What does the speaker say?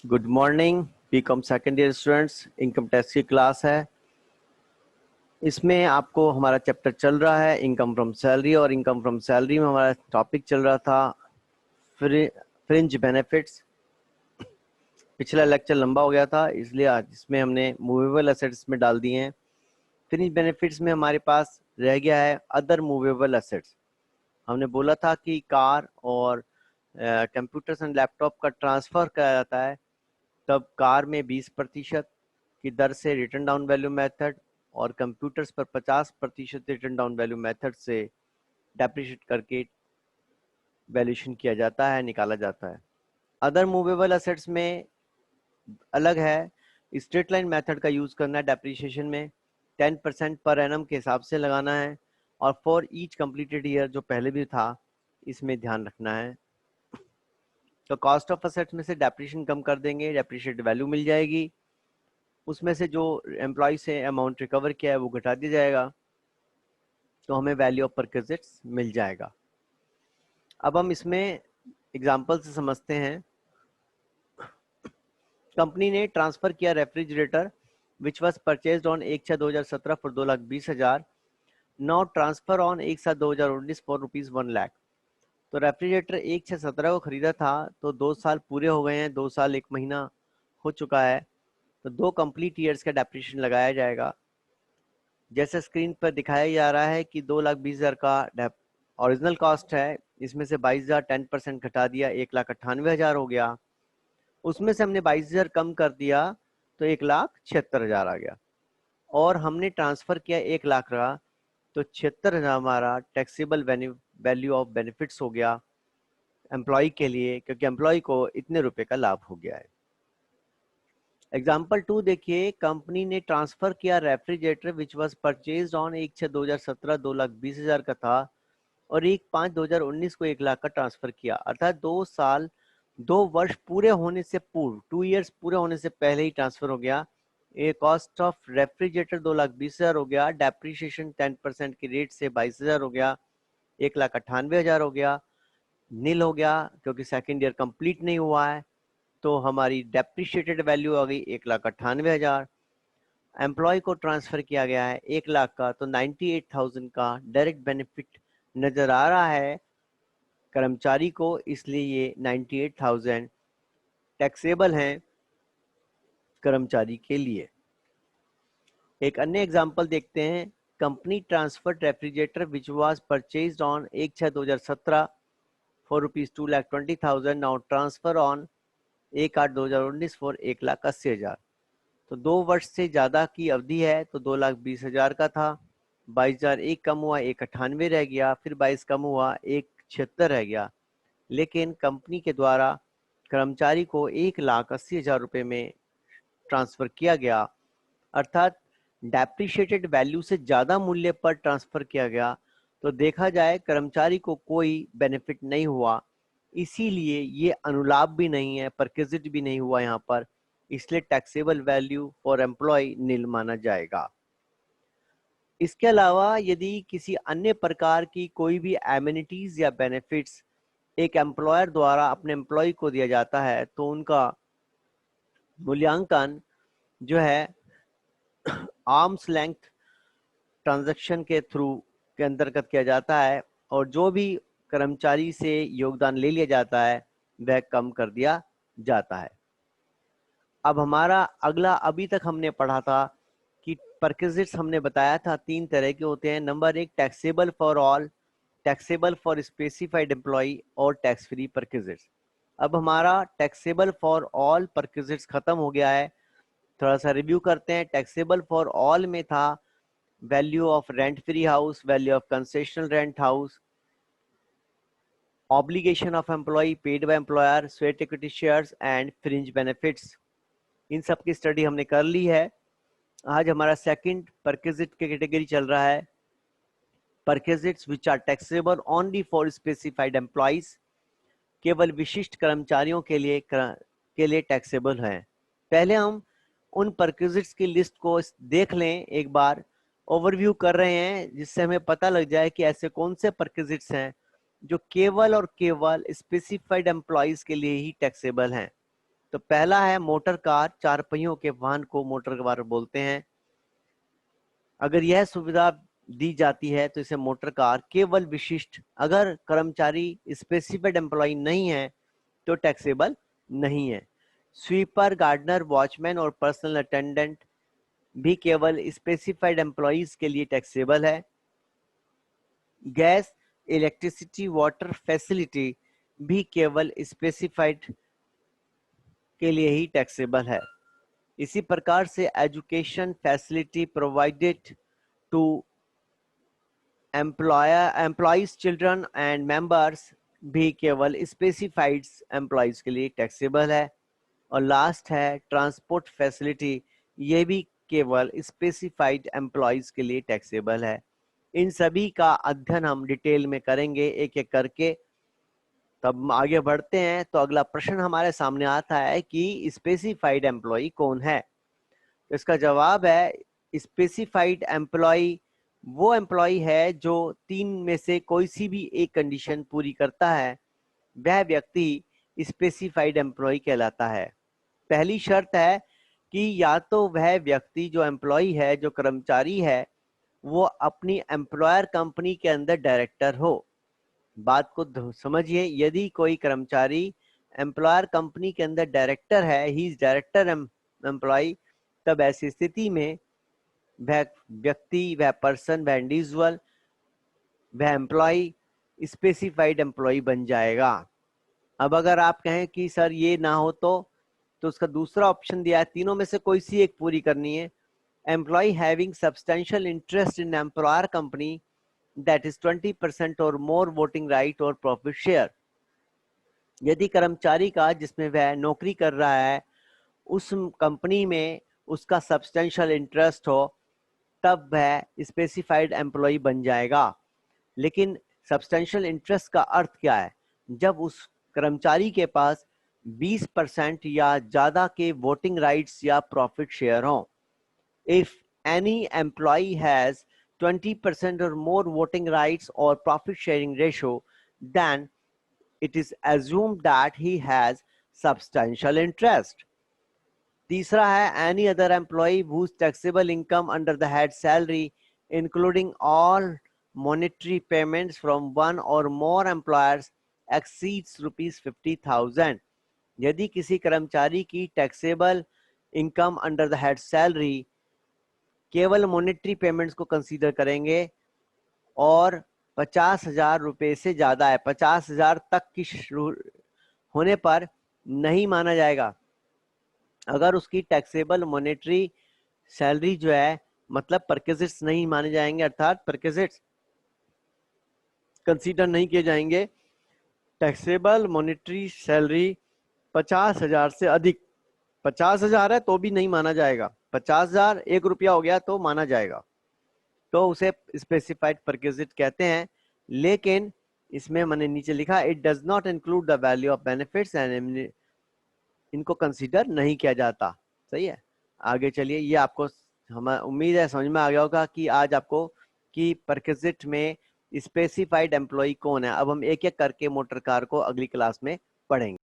Good morning BCom second year students. Income tax की class है। इसमें आपको हमारा चैप्टर चल रहा है इनकम फ्रॉम सैलरी, और इनकम फ्रॉम सैलरी में हमारा टॉपिक चल रहा था फ्रिंज बेनिफिट्स। पिछला लेक्चर लंबा हो गया था, इसलिए आज इसमें हमने मूवेबल एसेट्स में डाल दिए हैं। फ्रिंज बेनिफिट्स में हमारे पास रह गया है अदर मूवेबल एसेट्स। हमने बोला था कि कार और कंप्यूटर्स एंड लैपटॉप का ट्रांसफ़र किया जाता है, तब कार में 20% की दर से रिटर्न डाउन वैल्यू मेथड और कंप्यूटर्स पर 50% रिटर्न डाउन वैल्यू मेथड से डेप्रिशिएट करके वैल्यूएशन किया जाता है, निकाला जाता है। अदर मूवेबल एसेट्स में अलग है, स्ट्रेट लाइन मेथड का यूज़ करना है डेप्रिशिएशन में, 10% पर एनम के हिसाब से लगाना है, और फॉर ईच कंप्लीटेड ईयर जो पहले भी था इसमें ध्यान रखना है। तो कॉस्ट ऑफ असेट्स में से डेप्रिशिएशन कम कर देंगे, डेप्रिशिएट वैल्यू मिल जाएगी, उसमें से जो एम्प्लॉय से अमाउंट रिकवर किया है वो घटा दिया जाएगा, तो हमें वैल्यू ऑफ परक्विजिट्स मिल जाएगा। अब हम इसमें एग्जांपल से समझते हैं। कंपनी ने ट्रांसफर किया refrigerator which was purchased on 1/6/2017 for 2,20,000। Now transfer on 1/7/2019 for ₹1,00,000। तो रेफ्रिजरेटर 1/6/17 को खरीदा था, तो 2 साल पूरे हो गए हैं, 2 साल 1 महीना हो चुका है, तो 2 कंप्लीट ईयर्स का डेप्रिसिएशन लगाया जाएगा। जैसे स्क्रीन पर दिखाया जा रहा है कि 2,20,000 का ओरिजिनल कॉस्ट है, इसमें से 22,000 10% घटा दिया, 1,98,000 हो गया। उसमें से हमने 22,000 कम कर दिया तो 1,76,000 आ गया, और हमने ट्रांसफर किया 1,00,000 का, तो 76,000 हमारा टैक्सेबल वैल्यू ऑफ बेनिफिट्स हो गया एम्प्लॉय के लिए, क्योंकि एम्प्लॉय को इतने रुपए का लाभ हो गया है। एग्जाम्पल 2 देखिए, कंपनी ने ट्रांसफर किया refrigerator which was purchased on 1/6/2017 2,20,000 का था, और 1/5/2019 को 1,00,000 का ट्रांसफर किया, अर्थात 2 वर्ष पूरे होने से पूर्व, 2 इयर्स पूरे होने से पहले ही ट्रांसफर हो गया। ए कॉस्ट ऑफ रेफ्रिजरेटर 2,20,000 हो गया, डेप्रीशिएशन 10% की रेट से 22,000 हो गया, 1,98,000 हो गया, नील हो गया क्योंकि सेकेंड ईयर कंप्लीट नहीं हुआ है, तो हमारी डेप्रिशिएटेड वैल्यू आ गई 1,98,000। एम्प्लॉय को ट्रांसफर किया गया है 1,00,000 का, तो 98,000 का डायरेक्ट बेनिफिट नजर आ रहा है कर्मचारी को, इसलिए ये 98,000 टैक्सेबल हैं कर्मचारी के लिए। एक अन्य एग्जांपल देखते हैं। Company transfer refrigerator which was purchased on 1/6/2017 for ₹2,20,000, now transfer on 1/8/2019 for 1,80,000। तो 2 वर्ष से ज़्यादा की अवधि है, तो 2,20,000 का था, 22,000 एक कम हुआ, 198 रह गया, फिर 22 कम हुआ, 176 रह गया। लेकिन कंपनी के द्वारा कर्मचारी को 1,80,000 रुपये में ट्रांसफ़र किया गया, अर्थात डेप्रिशिएटेड वैल्यू से ज़्यादा मूल्य पर ट्रांसफ़र किया गया, तो देखा जाए कर्मचारी को कोई बेनिफिट नहीं हुआ, इसीलिए ये अनुलाभ भी नहीं है, परक्विजिट भी नहीं हुआ यहाँ पर, इसलिए टैक्सेबल वैल्यू फॉर एम्प्लॉय नील माना जाएगा। इसके अलावा यदि किसी अन्य प्रकार की कोई भी एमिनिटीज या बेनिफिट्स एक एम्प्लॉयर द्वारा अपने एम्प्लॉय को दिया जाता है, तो उनका मूल्यांकन जो है आर्म्स लेंथ ट्रांजैक्शन के थ्रू के अंतर्गत किया जाता है, और जो भी कर्मचारी से योगदान ले लिया जाता है वह कम कर दिया जाता है। अब हमारा अगला, अभी तक हमने पढ़ा था कि परक्विजिट्स हमने बताया था 3 तरह के होते हैं। Number 1 taxable for all, taxable for specified employee, और टैक्स फ्री परक्विजिट्स। अब हमारा टैक्सेबल फॉर ऑल परक्विजिट्स खत्म हो गया है। थोड़ा सा रिव्यू करते हैं। टैक्सेबल फॉर ऑल में था value of rent free house, value of concessional rent house, obligation of employ paid by employer, sweat equity shares and fringe benefits. इन सब की स्टडी हमने कर ली है। आज हमारा सेकंड परक्विजिट की कैटेगरी चल रहा है, perquisites which are taxable only for specified employees, केवल विशिष्ट कर्मचारियों के लिए टैक्सेबल हैं। पहले हम उन परक्विजिट्स की लिस्ट को देख लें, एक बार ओवरव्यू कर रहे हैं, जिससे हमें पता लग जाए कि ऐसे कौन से परक्विजिट्स हैं जो केवल और केवल स्पेसिफाइड एम्प्लॉइज के लिए ही टैक्सेबल हैं। तो पहला है मोटर कार, 4 पहियों के वाहन को मोटर कार बोलते हैं। अगर यह सुविधा दी जाती है तो इसे मोटर कार केवल विशिष्ट, अगर कर्मचारी स्पेसिफाइड एम्प्लॉय नहीं है तो टैक्सेबल नहीं है। स्वीपर, गार्डनर, वॉचमैन और पर्सनल अटेंडेंट भी केवल स्पेसिफाइड एम्प्लॉइज के लिए टैक्सेबल है। गैस, इलेक्ट्रिसिटी, वाटर फैसिलिटी भी केवल स्पेसिफाइड के लिए ही टैक्सेबल है। इसी प्रकार से education facility provided to employees, children and members भी केवल स्पेसिफाइड एम्प्लॉयज के लिए टैक्सेबल है। और लास्ट है ट्रांसपोर्ट फैसिलिटी, ये भी केवल स्पेसिफाइड एम्प्लॉयज के लिए टैक्सेबल है। इन सभी का अध्ययन हम डिटेल में करेंगे एक एक करके। तब आगे बढ़ते हैं तो अगला प्रश्न हमारे सामने आता है कि स्पेसिफाइड एम्प्लॉय कौन है। तो इसका जवाब है स्पेसिफाइड एम्प्लॉय वो एम्प्लॉय है जो 3 में से कोई सी भी एक कंडीशन पूरी करता है, वह व्यक्ति स्पेसिफाइड एम्प्लॉय कहलाता है। पहली शर्त है कि या तो वह व्यक्ति जो एम्प्लॉय है, जो कर्मचारी है, वो अपनी एम्प्लॉयर कंपनी के अंदर डायरेक्टर हो। बात को समझिए, यदि कोई कर्मचारी एम्प्लॉयर कंपनी के अंदर डायरेक्टर है, ही इज डायरेक्टर एम्प्लॉय, तब ऐसी स्थिति में वह व्यक्ति, वह पर्सन, वह इंडिविजुअल, वह एम्प्लॉय स्पेसिफाइड एम्प्लॉय बन जाएगा। अब अगर आप कहें कि सर ये ना हो तो उसका दूसरा ऑप्शन दिया है, तीनों में से कोई सी एक पूरी करनी है। Employee having substantial interest in employer company that is 20% or more voting right or profit share। यदि कर्मचारी का जिसमें वह नौकरी कर रहा है उस कंपनी में उसका सब्सटेंशियल इंटरेस्ट हो, तब वह स्पेसिफाइड एम्प्लॉय बन जाएगा। लेकिन सब्सटेंशियल इंटरेस्ट का अर्थ क्या है? जब उस कर्मचारी के पास 20% या ज्यादा के वोटिंग राइट्स या प्रॉफिट शेयर हो। If any employee has 20% or more voting rights or profit sharing ratio, then it is assumed that he has substantial interest। तीसरा है any other employee whose taxable income under the head salary including all monetary payments from one or more employers exceeds rupees 50,000। यदि किसी कर्मचारी की taxable income under the head salary केवल monetary payments को consider करेंगे और 50,000 रुपए से ज्यादा है, 50,000 तक की होने पर नहीं माना जाएगा। अगर उसकी टैक्सेबल मॉनेटरी सैलरी जो है, मतलब परकेजिट्स नहीं माने जाएंगे, अर्थात परकेजिट्स कंसीडर नहीं किए जाएंगे। टैक्सेबल मॉनेटरी सैलरी 50,000 से अधिक, 50,000 है तो भी नहीं माना जाएगा, 50,000 ₹1 हो गया तो माना जाएगा, तो उसे स्पेसिफाइड परक्विजिट कहते हैं। लेकिन इसमें मैंने नीचे लिखा it does not include the value of benefits and इनको कंसीडर नहीं किया जाता। सही है, आगे चलिए। ये आपको हम उम्मीद है समझ में आ गया होगा कि आज आपको कि परक्विजिट में स्पेसिफाइड एम्प्लॉय कौन है। अब हम एक एक करके मोटर कार को अगली क्लास में पढ़ेंगे।